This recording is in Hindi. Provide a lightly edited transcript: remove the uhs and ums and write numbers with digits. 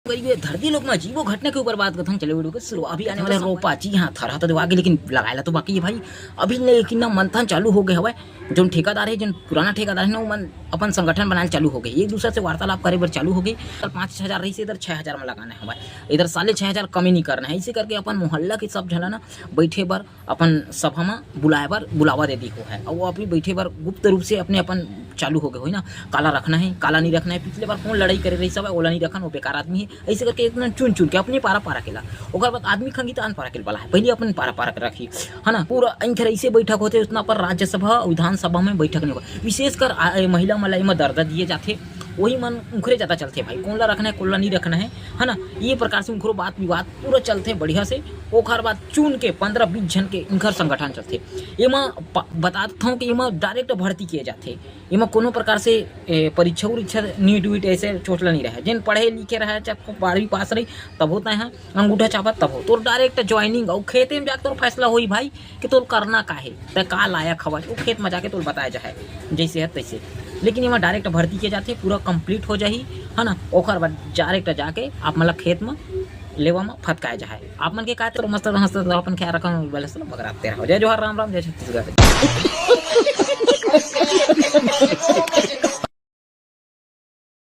ये धरती लोग में अजीबो घटना के ऊपर बात करते हैं। चले वीडियो को शुरू। अभी आने वाले रोपा जी हाँ थरा तो आगे, लेकिन लगाया तो बाकी है भाई। अभी लेकिन ना मंथन चालू हो गए हवे। जो ठेकेदार है, जो पुराना ठेकेदार है ना, वो अपन संगठन बनाने चालू हो गए, एक दूसरे से वार्तालाप करे बर चालू हो गई। कल 5,000 रही से इधर 6,000 में लगाना है हमारे, इधर 6,500 कमी नहीं करना है। इसे करके अपन मोहल्ला के सब झला ना बैठे बर अपन सभा में बुलाए बर बुलावा दे दी हो है। और वो अभी बैठे बर गुप्त रूप से अपने अपन चालू हो गए हो ना। काला रखना है, काला नहीं रखना है। पिछले बार कौन लड़ाई करे रही सब ओला नहीं रखन, वो बेकार आदमी है। ऐसे करके इतना चुन चुन के अपने पारा पारा केला। ओकर बाद आदमी खंगी तान पारा केल वाला है, पहले अपन पारा पारा के रखी है ना। पूरा अंखर ऐसे बैठक होते उतना पर राज्यसभा विधानसभा में बैठक नहीं होगा। विशेषकर महिला मलाई में दर्द दिए जाते, वही मन उखरे ज़्यादा चलते भाई। कौनला रखना है कौनला नहीं रखना है ना। ये प्रकार से उनको बात विवाद पूरा चलते बढ़िया से। ओखर बाद चुन के 15-20 जन के इनकर संगठन चलते। एमा बताता हूँ कि एमा डायरेक्ट भर्ती किए जाते। एमा कोनो प्रकार से परीक्षा उरीक्षा नीट वीट ऐसे चोटला नहीं रहे। जिन पढ़े लिखे रहे, चाहे 12वीं पास रही तब होता है अंगूठा चापत तब हो तो डायरेक्ट ज्वाइनिंग। और खेते में जाकर तो फैसला हुई भाई कि तो करना का है, तो का लायक हवा वो खेत में जाके तो बताया जाए जैसे है तैसे। लेकिन यहाँ डायरेक्ट भर्ती किए जाते, पूरा कंप्लीट हो जाही है ना। ओखर बाद डायरेक्ट जाके आप मतलब खेत में लेवा में फटकाया जाए। आप मन के का तो मस्त मस्त अपन ख्याल रखा वाले सब बगराते रहो। जय जोहर, राम राम, जय छत्तीसगढ़।